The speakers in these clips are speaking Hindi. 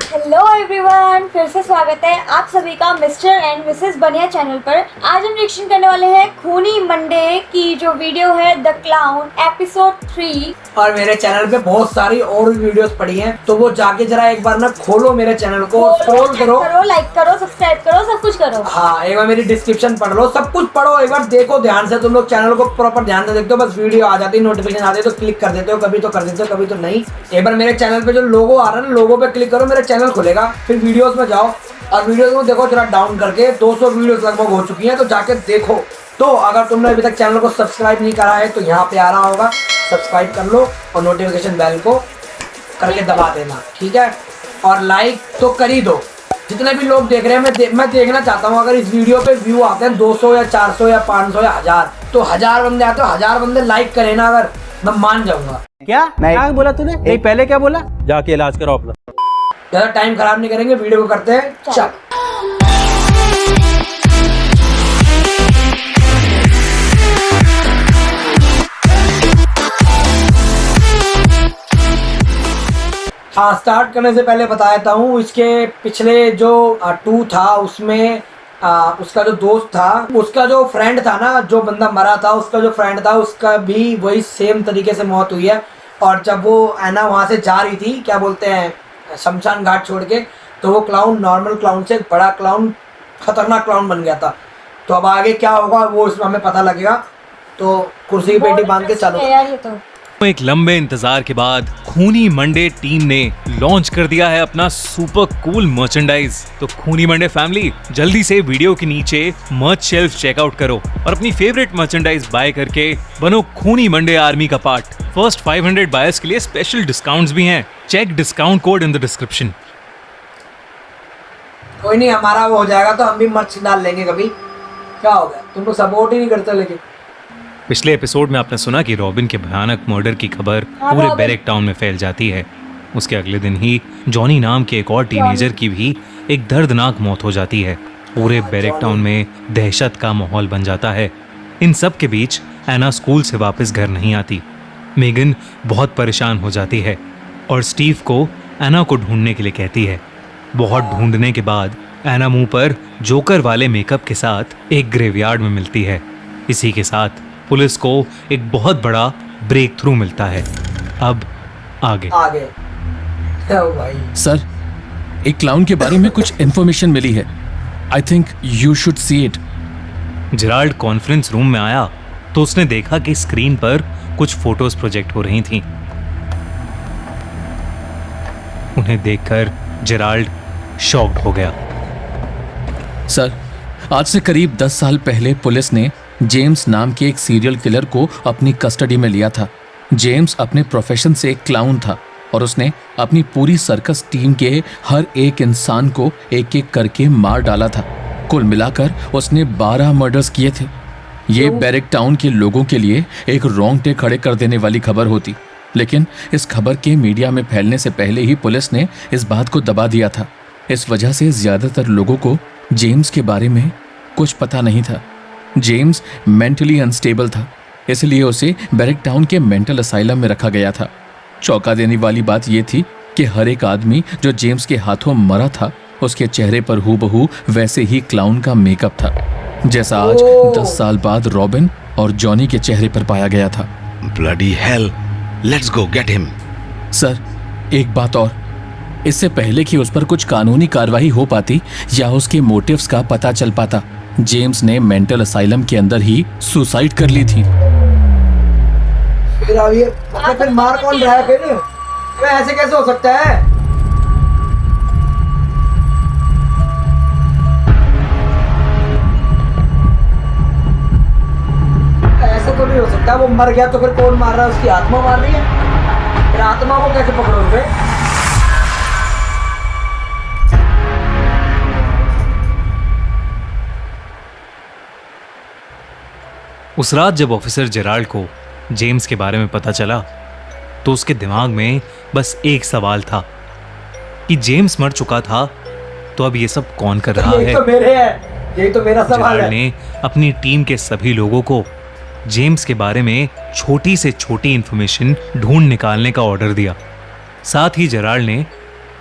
हेलो एवरीवन, फिर से स्वागत है आप सभी का मिस्टर एंड मिसेस बनिया चैनल पर। आज हम रिएक्शन करने वाले हैं खूनी मंडे की जो वीडियो है द क्लाउन एपिसोड 3। और मेरे चैनल पे बहुत सारी और भी वीडियोस पड़ी हैं, तो वो जाके जरा एक बार ना खोलो मेरे चैनल को, स्क्रॉल करो, लाइक करो, सब्सक्राइब करो, सब कुछ करो। हाँ, एक बार मेरी डिस्क्रिप्शन पढ़ लो, सब कुछ पढ़ो, एक बार देखो ध्यान से। तुम लोग चैनल को प्रॉपर ध्यान से देखते हो, बस वीडियो आ जाती है, नोटिफिकेशन आती है तो क्लिक कर देते हो, कभी तो कर देते हो, कभी तो नहीं। एक बार मेरे चैनल पे जो लोगो आ रहा है ना, लोगो पे क्लिक करो, मेरा चैनल खुलेगा, फिर वीडियोस में जाओ और वीडियोस को देखो जरा डाउन करके। 200 वीडियोस लगभग हो चुकी हैं, तो जाके देखो। तो अगर तुमने अभी तक चैनल को सब्सक्राइब नहीं करा है तो यहाँ पे आ रहा होगा, सब्सक्राइब कर लो और नोटिफिकेशन बेल को करके दबा देना, ठीक है। और लाइक तो कर ही दो। जितने भी लोग देख रहे हैं, मैं देखना चाहता हूँ अगर इस वीडियो पे व्यू आते हैं 200 या 400 या 500 या 1000, तो 1000 बंदे आते हैं, 1000 बंदे लाइक करें ना, अगर मैं मान जाऊंगा। क्या बोला तूने? नहीं, पहले क्या बोला? जाके इलाज कराओ अपना। ज्यादा टाइम खराब नहीं करेंगे, वीडियो को करते हैं चल। हाँ, स्टार्ट करने से पहले बता देता हूँ, इसके पिछले जो 2 था उसमें उसका जो दोस्त था, उसका जो फ्रेंड था ना, जो बंदा मरा था, उसका जो फ्रेंड था, उसका भी वही सेम तरीके से मौत हुई है। और जब वो ऐना वहाँ से जा रही थी, क्या बोलते हैं, शमशान घाट छोड़ के, तो वो क्लाउन नॉर्मल क्लाउन से बड़ा क्लाउन, खतरनाक क्लाउन बन गया था। तो अब आगे क्या होगा वो इसमें हमें पता लगेगा। तो कुर्सी की पेटी बांध के चलो। एक लंबे इंतजार के बाद खूनी मंडे टीम ने लॉन्च कर दिया है अपना सुपर कूल मर्चेंडाइज। तो खूनी मंडे फैमिली, जल्दी से वीडियो के नीचे मर्च शेल्फ चेकआउट करो और अपनी फेवरेट मर्चेंडाइज बाय करके बनो खूनी मंडे आर्मी का पार्ट। फर्स्ट 500 बायर्स के लिए स्पेशल डिस्काउंट्स भी हैं। Check discount code in the description. कोई नहीं, हमारा वो हो जाएगा तो हम भी मर्च डाल लेंगे कभी। क्या हो गया, तुम लोग सपोर्ट ही नहीं करते। लेकिन पिछले एपिसोड में आपने सुना कि रॉबिन के भयानक मर्डर की खबर पूरे बैरक टाउन में फैल जाती है। उसके अगले दिन ही जॉनी नाम के एक और टीनेजर की भी एक दर्दनाक मौत हो जाती है। पूरे बैरक टाउन में दहशत का माहौल बन जाता है। इन सब के बीच ऐना स्कूल से वापस घर नहीं आती। मेगन बहुत परेशान हो जाती है और स्टीव को ऐना को ढूंढने के लिए कहती है। बहुत ढूंढने के बाद ऐना मुंह पर जोकर वाले मेकअप के साथ एक ग्रेवयार्ड में मिलती है। इसी के साथ पुलिस को एक बहुत बड़ा ब्रेक थ्रू मिलता है। अब आगे भाई सर, एक क्लाउन के बारे में कुछ इन्फॉर्मेशन मिली है। I think you should see it. Gerald conference room में आया तो उसने देखा कि स्क्रीन पर कुछ फोटोज प्रोजेक्ट हो रही थीं। उन्हें देखकर जेराल्ड शॉक्ड हो गया। सर, आज से करीब 10 साल पहले पुलिस ने जेम्स नाम के एक सीरियल किलर को अपनी कस्टडी में लिया था। जेम्स अपने प्रोफेशन से एक क्लाउन था और उसने अपनी पूरी सर्कस टीम के हर एक इंसान को एक एक करके मार डाला था। कुल मिलाकर उसने 12 मर्डर्स किए थे। ये बैरक टाउन के लोगों के लिए एक रोंगटे खड़े कर देने वाली खबर होती, लेकिन इस खबर के मीडिया में फैलने से पहले ही पुलिस ने इस बात को दबा दिया था। इस वजह से ज्यादातर लोगों को जेम्स के बारे में कुछ पता नहीं था। जेम्स मेंटली अनस्टेबल था, इसलिए उसे बैरक टाउन के मेंटल असाइलम में रखा गया था। चौंका देने वाली बात यह थी कि हर एक आदमी जो जेम्स के हाथों मरा था, उसके चेहरे पर हूबहू वैसे ही क्लाउन का मेकअप था, जैसा आज 10 साल बाद रॉबिन और जॉनी के चेहरे पर पाया गया था। Bloody hell, let's go get him. Sir, एक बात और, इससे पहले कि उस पर कुछ कानूनी कार्रवाई हो पाती या उसके मोटिव्स का पता चल पाता, जेम्स ने मेंटल असाइलम के अंदर ही सुसाइड कर ली थी। फिर मार कौन रहा है? फिर ऐसे कैसे हो सकता है? ऐसा तो नहीं हो सकता। वो मर गया तो फिर कौन मार रहा है? उसकी आत्मा मार रही है। फिर आत्मा को कैसे पकड़ोगे? उस रात जब ऑफिसर जेराल्ड को जेम्स के बारे में पता चला तो उसके दिमाग में बस एक सवाल था कि जेम्स मर चुका था तो अब ये सब कौन कर रहा है? यही तो मेरा सवाल है। जेराल्ड ने अपनी टीम के सभी लोगों को जेम्स के बारे में छोटी से छोटी इंफॉर्मेशन ढूंढ निकालने का ऑर्डर दिया। साथ ही जेराल्ड ने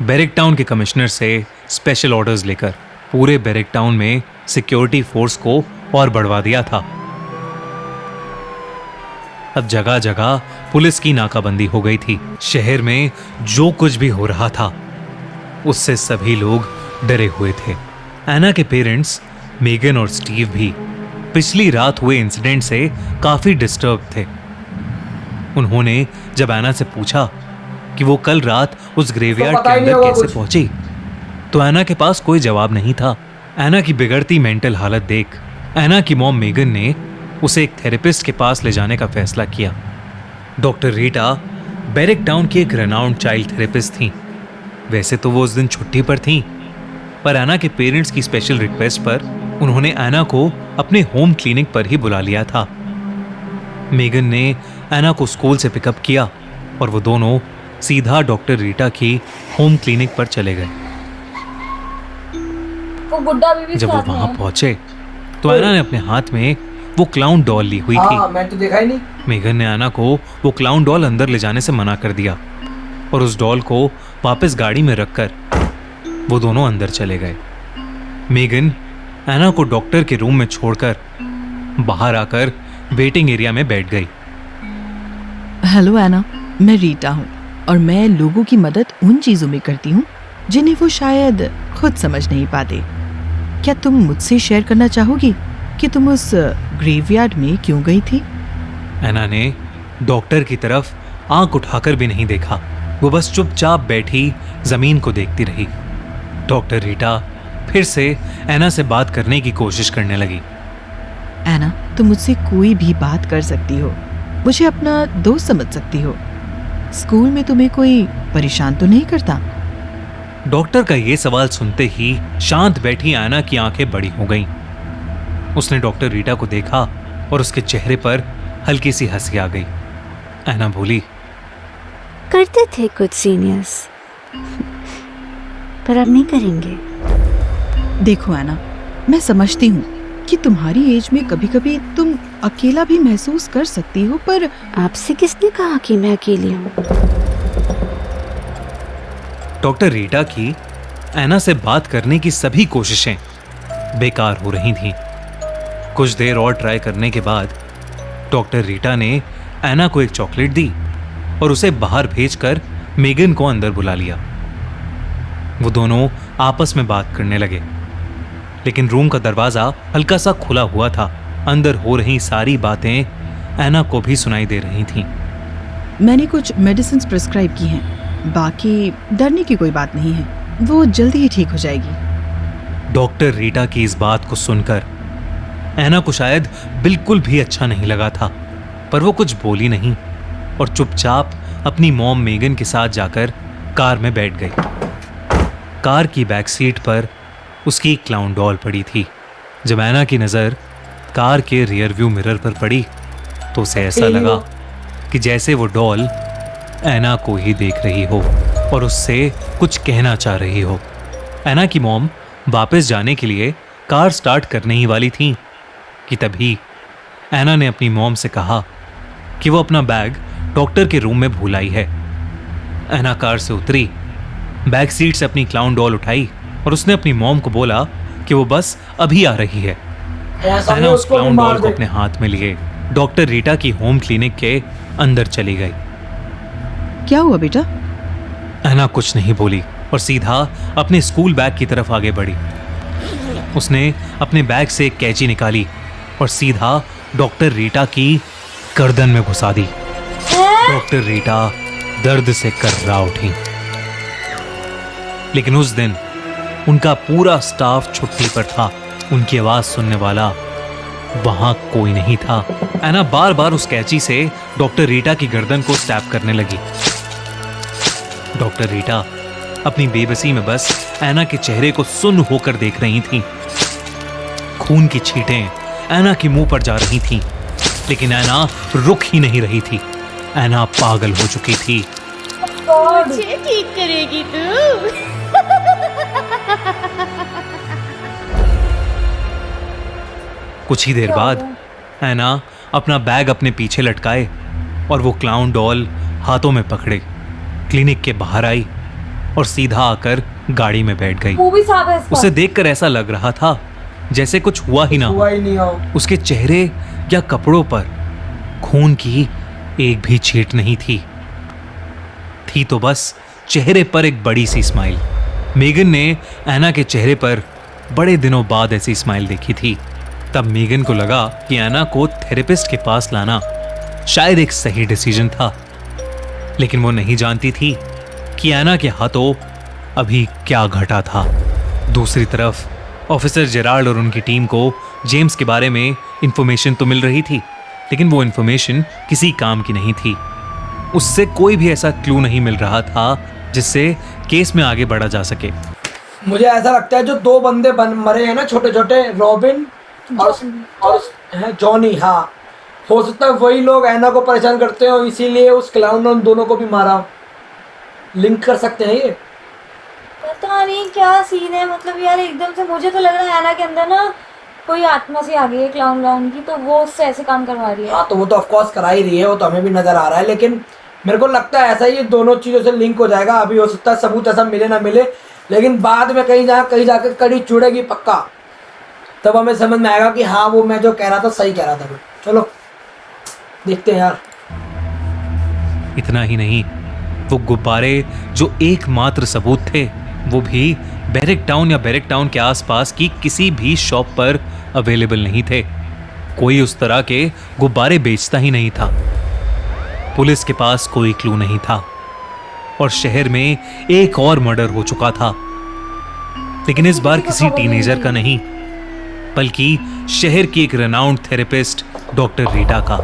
बैरिक टाउन के कमिश्नर से स्पेशल ऑर्डर्स लेकर पूरे बैरिक टाउन में सिक्योरिटी फोर्स को और बढ़वा दिया था। अब जगह जगह पुलिस की नाकाबंदी हो गई थी। शहर में जो कुछ भी हो रहा था उससे सभी लोग डरे हुए थे। एना के पेरेंट्स मेगन और स्टीव भी पिछली रात हुए इंसिडेंट से काफी डिस्टर्ब थे। उन्होंने जब एना से पूछा कि वो कल रात उस ग्रेवयार्ड पता के ही नहीं अंदर होगा कैसे कुछ। पहुंची, तो एना के पास कोई जवाब नहीं था। एना की बिगड़ती मेंटल हालत देख एना की मॉम मेगन ने उसे एक थेरेपिस्ट के पास ले जाने का फैसला किया। डॉक्टर रीटा बैरिक टाउन की एक रेनाउंड चाइल्ड थेरेपिस्ट थी। वैसे तो वो उस दिन छुट्टी पर थी, पर एना के पेरेंट्स की स्पेशल रिक्वेस्ट पर उन्होंने एना को अपने होम क्लिनिक पर ही बुला लिया था। मेगन ने एना को स्कूल से पिकअप किया और वो दोनों सीधा डॉक्टर रीटा की होम क्लिनिक पर चले गए। वो बुड्ढा भी जब वो साथ में वहां है। पहुंचे तो एना ने अपने हाथ में वो क्लाउन डॉल ली हुई थी। हाँ, मैं तो देखा ही नहीं। मेगन ने एना को वो क्लाउन डॉल अंदर ले जाने से मना कर दिया और उस डॉल को वापस गाड़ी में रखकर वो दोनों अंदर चले गए। मेगन एना को डॉक्टर के रूम में छोड़कर बाहर आकर वेटिंग एरिया में बैठ गई। हेलो एना, मैं रीटा हूँ और मैं लोगों की मदद उन चीज़ों में करती हूँ जिन्हें वो शायद खुद समझ नहीं पाते। क्या तुम मुझसे शेयर करना चाहोगी कि तुम उस ग्रेवयार्ड में क्यों गई थी? एना ने डॉक्टर की तरफ आंख उठाकर भी नहीं देखा। वो बस चुपचाप बैठी जमीन को देखती रही। डॉक्टर रीटा फिर से एना से बात करने की कोशिश करने लगी। एना, तुम मुझसे कोई भी बात कर सकती हो, मुझे अपना दोस्त समझ सकती हो। स्कूल में तुम्हें कोई परेशान तो नहीं करता? डॉक्टर का ये सवाल सुनते ही शांत बैठी एना की आंखें बड़ी हो गईं। उसने डॉक्टर रीटा को देखा और उसके चेहरे पर हल्की सी हंसी आ गई। एना बोली, करते थे कुछ सीनियर्स, पर अब नहीं करेंगे। देखो एना, मैं समझती हूँ कि तुम्हारी एज में कभी कभी तुम अकेला भी महसूस कर सकती हो, पर आपसे किसने कहा कि मैं अकेली हूँ? डॉक्टर रीटा की एना से बात करने की सभी कोशिशें बेकार हो रही थीं। कुछ देर और ट्राई करने के बाद डॉक्टर रीटा ने एना को एक चॉकलेट दी और उसे बाहर भेजकर मेगन को अंदर बुला लिया। वो दोनों आपस में बात करने लगे, लेकिन रूम का दरवाजा हल्का सा खुला हुआ था। अंदर हो रही सारी बातें एना को भी सुनाई दे रही थीं। मैंने कुछ मेडिसिन प्रिस्क्राइब की हैं, बाकी डरने की कोई बात नहीं है, वो जल्दी ही ठीक हो जाएगी। डॉक्टर रीटा की इस बात को सुनकर एना को शायद बिल्कुल भी अच्छा नहीं लगा था, पर वो कुछ बोली नहीं और चुपचाप अपनी मॉम मेगन के साथ जाकर कार में बैठ गई। कार की बैक सीट पर उसकी एक क्लाउन डॉल पड़ी थी। जब एना की नज़र कार के रियर व्यू मिरर पर पड़ी तो उसे ऐसा लगा कि जैसे वो डॉल एना को ही देख रही हो और उससे कुछ कहना चाह रही हो। एना की मॉम वापस जाने के लिए कार स्टार्ट करने ही वाली थी कि तभी एना ने अपनी मॉम से कहा कि वो अपना बैग डॉक्टर के रूम में भूल आई है। एना कार से उतरी, बैक सीट से अपनी क्लाउन डॉल उठाई और उसने अपनी मॉम को बोला कि वो बस अभी आ रही है। ऐसा एना नहीं उस उसको भी क्लाउन मार डॉल को दे। अपने हाथ में लिए डॉक्टर रीटा की होम क्लिनिक के अंदर चली गई। क्या हुआ बेटा? एना कुछ नहीं बोली और सीधा अपने स्कूल बैग की तरफ आगे बढ़ी। उसने अपने बैग से एक कैंची निकाली और सीधा डॉक्टर रीटा की गर्दन में घुसा दी। डॉक्टर रीटा दर्द से कर्रा उठी। लेकिन उस दिन उनका पूरा स्टाफ छुट्टी पर था। उनकी आवाज सुनने वाला वहां कोई नहीं था। एना बार बार उस कैंची से डॉक्टर रीटा की गर्दन को स्टैब करने लगी। डॉक्टर रीटा अपनी बेबसी में बस एना के चेहरे को सुन्न होकर देख रही थीं। खून की छींटें एना के मुंह पर जा रही थीं, लेकिन एना रुक ही नहीं रही थी। एना पागल हो चुकी थी। गॉड, ठीक करेगी तू। कुछ ही देर बाद एना अपना बैग अपने पीछे लटकाए और वो क्लाउन डॉल हाथों में पकड़े क्लिनिक के बाहर आई और सीधा आकर गाड़ी में बैठ गई। वो भी साफ है इस उसे पर। देखकर ऐसा लग रहा था जैसे कुछ हुआ ही ना हो। हुआ ही नहीं हो। उसके चेहरे या कपड़ों पर खून की एक भी छींट नहीं थी तो बस चेहरे पर एक बड़ी सी स्माइल। मेगन ने एना के चेहरे पर बड़े दिनों बाद ऐसी स्माइल देखी थी। तब मेगन को लगा कि एना को थेरेपिस्ट के पास लाना शायद एक सही डिसीजन था, लेकिन वो नहीं जानती थी कि एना के हाथों अभी क्या घटा था। दूसरी तरफ ऑफिसर जेराल्ड और उनकी टीम को जेम्स के बारे में इंफॉर्मेशन तो मिल रही थी, लेकिन वो इंफॉर्मेशन किसी काम की नहीं थी। उससे कोई भी ऐसा क्लू नहीं मिल रहा था जिससे केस में आगे बढ़ा जा सके। मुझे ऐसा लगता है जो दो बंदे मरे हैं ना, छोटे छोटे, रॉबिन और है जॉनी, हाँ, हो सकता है वही लोग एना को परेशान करते हो, इसीलिए उस क्लाउन ने उन दोनों को भी मारा। लिंक कर सकते हैं ये। पता नहीं क्या सीन है, मतलब यार एकदम से मुझे तो लग रहा है एना के अंदर ना कोई आत्मा सी आ गई है क्लाउन की, तो वो उससे ऐसे काम करवा रही है। हाँ, तो वो तो ऑफकोर्स करा ही रही है, वो तो हमें भी नजर आ रहा है, लेकिन मेरे को लगता है ऐसा ही दोनों चीज़ों से लिंक हो जाएगा। अभी हो सकता है सबूत ऐसा मिले ना मिले, लेकिन बाद में कहीं जाकर कड़ी चुड़ेगी पक्का, तब हमें समझ में आएगा कि हाँ वो मैं जो कह रहा था सही कह रहा था मैं। चलो देखते हैं यार। इतना ही नहीं, वो गुब्बारे जो एकमात्र सबूत थे वो भी बैरक टाउन या बैरक टाउन के आसपास की किसी भी शॉप पर अवेलेबल नहीं थे। कोई उस तरह के गुब्बारे बेचता ही नहीं था। पुलिस के पास कोई क्लू नहीं था और शहर में एक और मर्डर हो चुका था, लेकिन इस बार किसी टीनेजर का नहीं, बल्कि शहर की एक रेनाउंड थेरेपिस्ट डॉक्टर रीटा का।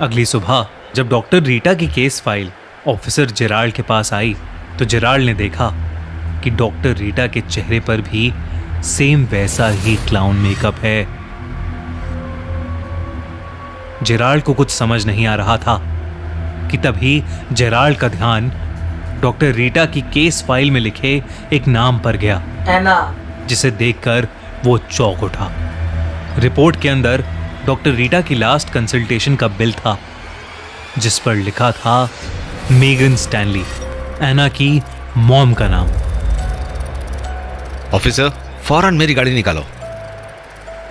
अगली सुबह जब डॉक्टर रीटा की केस फाइल ऑफिसर जेराल्ड के पास आई तो जेराल्ड ने देखा कि डॉक्टर रीटा के चेहरे पर भी सेम वैसा ही क्लाउन मेकअप है। जेराल्ड को कुछ समझ नहीं आ रहा था कि तभी जेराल्ड का ध्यान डॉक्टर रीटा की केस फाइल में लिखे एक नाम पर गया, एना, जिसे देखकर वो चौंक उठा। रिपोर्ट के अंदर डॉक्टर रीटा की लास्ट कंसल्टेशन का बिल था, जिस पर लिखा था मेगन स्टैनली, एना की मॉम का नाम। ऑफिसर, फौरन मेरी गाड़ी निकालो।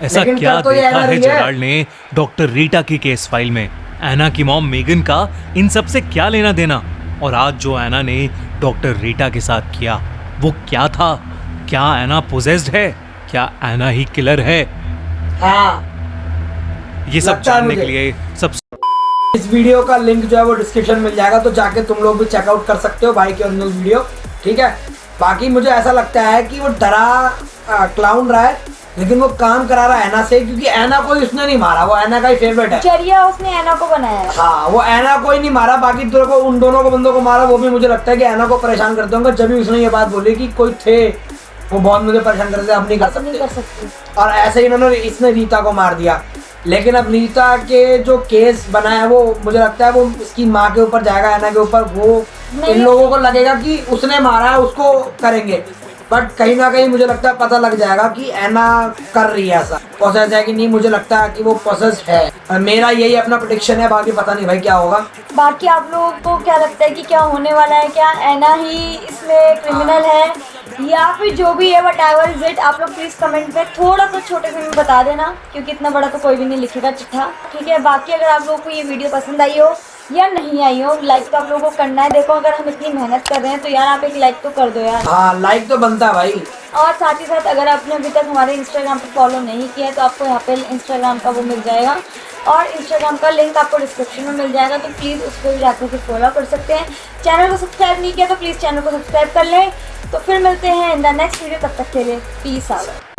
ऐसा लेकिन क्या कर तो ये देखा एना है रही है। जेराल्ड ने डॉक्टर रीटा की केस फाइल में? एना की मॉम मेगन का इन सब से क्या लेना देना? और आज जो एना ने डॉक्टर रीटा के साथ किया वो क्या था? क्या एना पोजेस्ड है? क्या एना ही किलर है? हाँ, ये सब लगता है जानने के मुझे। लिए सब इस वीडियो का लिंक जो है वो डिस्क्रिप्शन में मिल जाएगा, तो जाके तुम लोग भी चेकआउट कर सकते हो भाई की ओरिजिनल वीडियो, ठीक है। बाकी मुझे ऐसा लगता है कि वो डरा क्लाउन रहा है, लेकिन वो काम करा रहा है एना से, क्योंकि एना को उसने नहीं मारा, वो एना का ही फेवरेट है। जरिया उसने एना को बनाया है। हाँ, वो एना को ही नहीं मारा, बाकी दोनों को, उन दोनों को बंदों को मारा। वो भी मुझे लगता है कि एना को परेशान करते होंगे, जब भी उसने ये बात बोली कि कोई थे वो बहुत मुझे परेशान करते थे, अब नहीं कर सकते। और ऐसे ही इसने रीता को मार दिया। लेकिन अब रीता के जो केस बना है वो मुझे लगता है वो इसकी माँ के ऊपर जाएगा, एना के ऊपर। वो इन लोगों को लगेगा कि उसने मारा है, उसको करेंगे, बट कहीं ना कहीं मुझे लगता है पता लग जाएगा कि एना कर रही है ऐसा, पोसेस है कि नहीं। मुझे लगता है कि वो पोसेस है, मेरा यही अपना प्रेडिक्शन है, बाकी पता नहीं भाई क्या होगा। बाकी आप लोगों को क्या लगता है कि क्या होने वाला है? क्या एना ही इसमें क्रिमिनल है या फिर जो भी है व्हाटएवर इज इट? आप लोग प्लीज कमेंट में थोड़ा सा छोटे से में बता देना, क्योंकि इतना बड़ा तो कोई भी नहीं लिखेगा चिट्ठा, ठीक है। बाकी अगर आप लोगों को ये वीडियो पसंद आई हो या नहीं आई हो, लाइक तो आप लोगों को करना है। देखो अगर हम इतनी मेहनत कर रहे हैं तो यार आप एक लाइक तो कर दो यार। हाँ, लाइक तो बनता है भाई। और साथ ही साथ अगर आपने अभी तक हमारे इंस्टाग्राम पर फॉलो नहीं किया है तो आपको यहाँ पे इंस्टाग्राम का वो मिल जाएगा, और इंस्टाग्राम का लिंक आपको डिस्क्रिप्शन में मिल जाएगा, तो प्लीज़ उस पर भी जाकर के फॉलो कर सकते हैं। चैनल को सब्सक्राइब नहीं किया तो प्लीज़ चैनल को सब्सक्राइब कर लें। तो फिर मिलते हैं इन द नेक्स्ट वीडियो, तब तक के लिए पीस आउट।